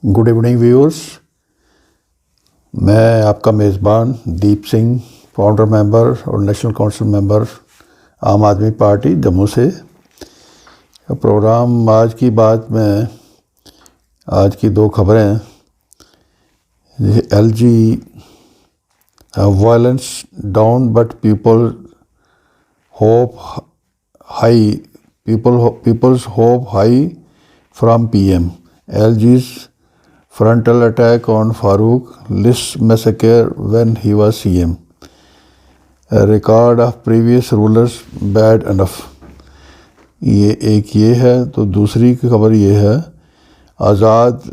Good evening viewers, میں آپ کا میزبان دیپ سنگھ، فاؤنڈر ممبر اور نیشنل کونسل ممبر عام آدمی پارٹی جموں سے۔ پروگرام آج کی بات میں آج کی دو خبریں: L G violence down but hope high peoples hope high from P M. L G's frontal attack on Farooq lists massacre when he was CM. A record of previous rulers bad enough. یہ ایک یہ ہے، تو دوسری خبر یہ ہے: آزاد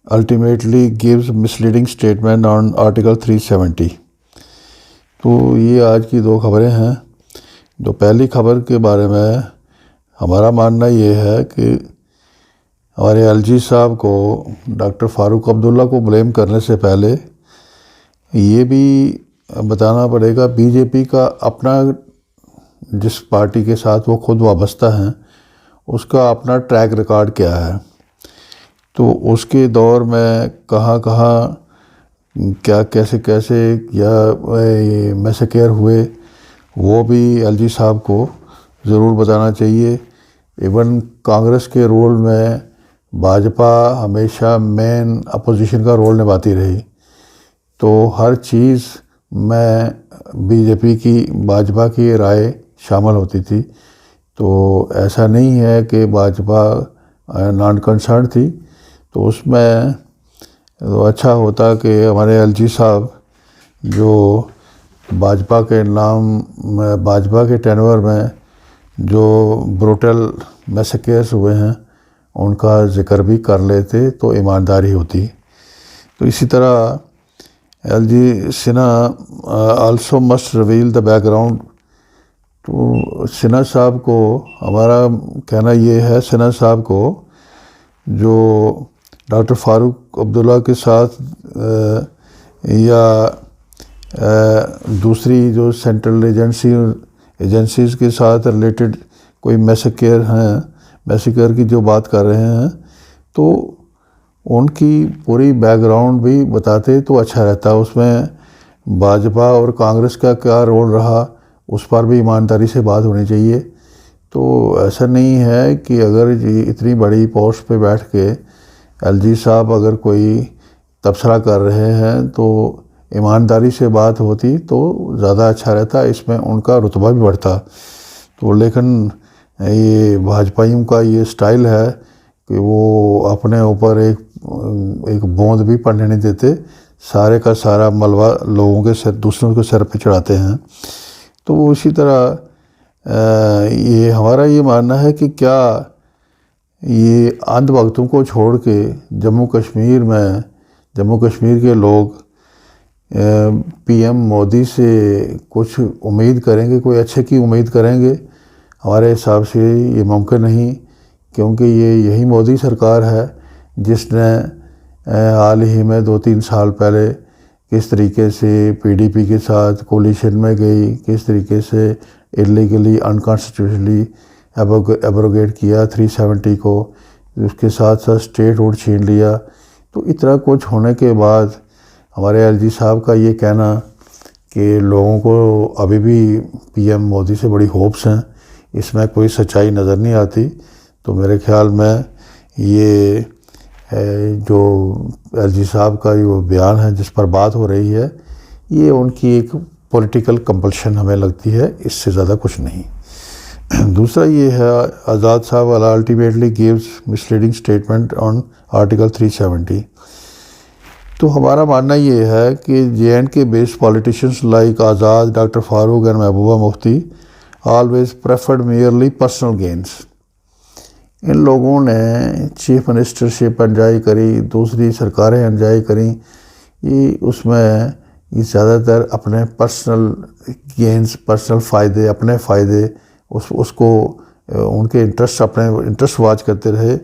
ultimately gives misleading statement on Article 370. تو یہ آج کی دو خبریں ہیں۔ جو پہلی خبر کے بارے میں ہمارا ماننا یہ ہے کہ ہمارے ایل جی صاحب کو ڈاکٹر فاروق عبداللہ کو بلیم کرنے سے پہلے یہ بھی بتانا پڑے گا بی جے پی کا اپنا، جس پارٹی کے ساتھ وہ خود وابستہ ہیں، اس کا اپنا ٹریک ریکارڈ کیا ہے۔ تو اس کے دور میں کہاں کیا کیسے یا میسیکر ہوئے، وہ بھی ایل جی صاحب کو ضرور بتانا چاہیے۔ ایون کانگریس کے رول میں بھاجپا ہمیشہ مین اپوزیشن کا رول نبھاتی رہی، تو ہر چیز میں بی جے پی کی، بھاجپا کی رائے شامل ہوتی تھی۔ تو ایسا نہیں ہے کہ بھاجپا نان کنسرن تھی، تو اس میں تو اچھا ہوتا کہ ہمارے ایل جی صاحب جو بھاجپا کے ٹینور میں جو بروٹل میسیکرز ہوئے ہیں ان کا ذکر بھی کر لیتے تو ایمانداری ہوتی۔ تو اسی طرح L G Sinha also must reveal the background. تو سنہا صاحب کو ہمارا کہنا یہ ہے، سنہا صاحب کو جو ڈاکٹر فاروق عبداللہ کے ساتھ یا دوسری جو سینٹرل ایجنسیز کے ساتھ ریلیٹڈ کوئی میسیکر کی جو بات کر رہے ہیں، تو ان کی پوری بیک گراؤنڈ بھی بتاتے تو اچھا رہتا۔ اس میں بھاجپا اور کانگریس کا کیا رول رہا، اس پر بھی ایمانداری سے بات ہونی چاہیے۔ تو ایسا نہیں ہے کہ اگر اتنی بڑی پوسٹ پہ بیٹھ کے ایل جی صاحب اگر کوئی تبصرہ کر رہے ہیں تو ایمانداری سے بات ہوتی تو زیادہ اچھا رہتا، اس میں ان کا رتبہ بھی بڑھتا۔ تو لیکن یہ بھاجپائیوں کا یہ سٹائل ہے کہ وہ اپنے اوپر ایک بوند بھی پڑنے نہیں دیتے، سارے کا سارا ملبہ لوگوں کے سر، دوسروں کے سر پہ چڑھاتے ہیں۔ تو اسی طرح یہ ہمارا یہ ماننا ہے کہ کیا یہ اندھ بھگتوں کو چھوڑ کے جموں کشمیر کے لوگ پی ایم مودی سے کچھ امید کریں گے، کوئی اچھے کی امید کریں گے؟ ہمارے حساب سے یہ ممکن نہیں، کیونکہ یہی مودی سرکار ہے جس نے حال ہی میں 2-3 سال پہلے کس طریقے سے پی ڈی پی کے ساتھ کولیشن میں گئی، کس طریقے سے انلیگلی انکانسٹیٹیوشنلی ایبروگیٹ کیا 370 کو، اس کے ساتھ اسٹیٹ ہوڈ چھین لیا۔ تو اتنا کچھ ہونے کے بعد ہمارے ایل جی صاحب کا یہ کہنا کہ لوگوں کو ابھی بھی پی ایم مودی سے بڑی ہوپس ہیں، اس میں کوئی سچائی نظر نہیں آتی۔ تو میرے خیال میں یہ جو ایل جی صاحب کا یہ بیان ہے جس پر بات ہو رہی ہے، یہ ان کی ایک پولیٹیکل کمپلشن ہمیں لگتی ہے، اس سے زیادہ کچھ نہیں۔ دوسرا یہ ہے، آزاد صاحب ultimately gives misleading statement on article 370. تو ہمارا ماننا یہ ہے کہ جے اینڈ کے based politicians like Azad, doctor Farooq and Mehbooba Mufti always preferred merely personal gains. ان لوگوں نے چیف منسٹرشپ انجوائے کری، دوسری سرکاریں انجوائے کریں، اس میں یہ زیادہ تر اپنے پرسنل گینز، پرسنل فائدے، اپنے فائدے، اس کو ان کے اپنے انٹرسٹ واچ کرتے رہے۔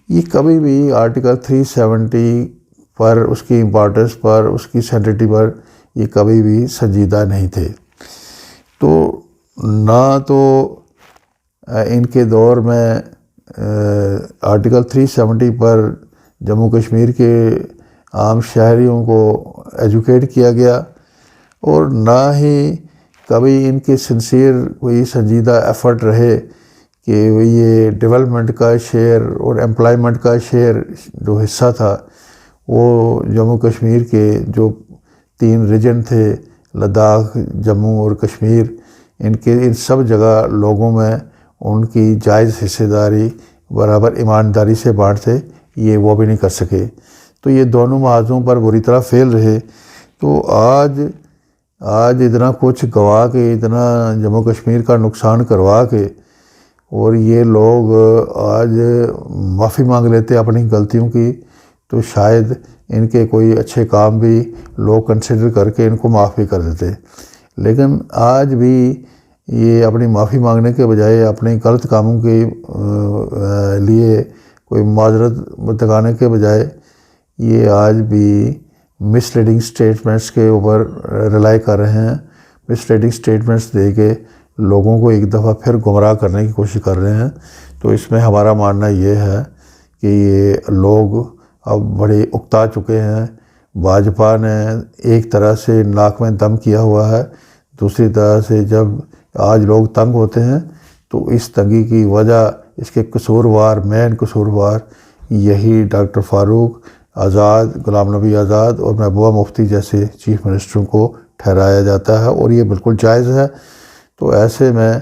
یہ کبھی بھی آرٹیکل 370 پر، اس کی امپارٹنس پر، اس کی سینٹیٹی پر یہ کبھی بھی سنجیدہ نہیں تھے۔ تو نہ تو ان کے دور میں آرٹیکل 370 پر جموں کشمیر کے عام شہریوں کو ایجوکیٹ کیا گیا، اور نہ ہی کبھی ان کے سنسیئر کوئی سنجیدہ ایفرٹ رہے کہ یہ ڈیولپمنٹ کا شیئر اور امپلائمنٹ کا شیئر جو حصہ تھا وہ جموں کشمیر کے جو 3 ریجن تھے، لداخ، جموں اور کشمیر، ان سب جگہ لوگوں میں ان کی جائز حصہ داری برابر ایمانداری سے بانٹتے، یہ وہ بھی نہیں کر سکے۔ تو یہ دونوں محاذوں پر بری طرح فیل رہے۔ تو آج اتنا کچھ گوا کے، اتنا جموں کشمیر کا نقصان کروا کے، اور یہ لوگ آج معافی مانگ لیتے اپنی غلطیوں کی، تو شاید ان کے کوئی اچھے کام بھی لوگ کنسیڈر کر کے ان کو معاف بھی کر دیتے۔ لیکن آج بھی یہ اپنی معافی مانگنے کے بجائے اپنے غلط کاموں کے لیے کوئی معذرت بتانے کے بجائے یہ آج بھی مس لیڈنگ سٹیٹمنٹس کے اوپر ریلائی کر رہے ہیں، مس لیڈنگ سٹیٹمنٹس دے کے لوگوں کو ایک دفعہ پھر گمراہ کرنے کی کوشش کر رہے ہیں۔ تو اس میں ہمارا ماننا یہ ہے کہ یہ لوگ اب بڑے اکتا چکے ہیں۔ بھاجپا نے ایک طرح سے ناک میں دم کیا ہوا ہے، دوسری طرح سے جب آج لوگ تنگ ہوتے ہیں تو اس تنگی کی وجہ، اس کے مین قصوروار یہی ڈاکٹر فاروق، آزاد، غلام نبی آزاد اور محبوبہ مفتی جیسے چیف منسٹروں کو ٹھہرایا جاتا ہے، اور یہ بالکل جائز ہے۔ تو ایسے میں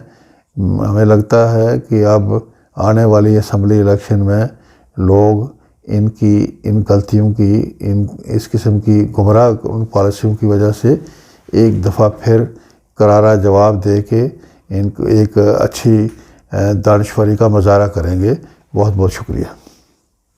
ہمیں لگتا ہے کہ اب آنے والی اسمبلی الیکشن میں لوگ ان غلطیوں کی، اس قسم کی گمراہ پالیسیوں کی وجہ سے ایک دفعہ پھر کرارا جواب دے کے ان کو ایک اچھی دانشوری کا مظاہرہ کریں گے۔ بہت بہت شکریہ۔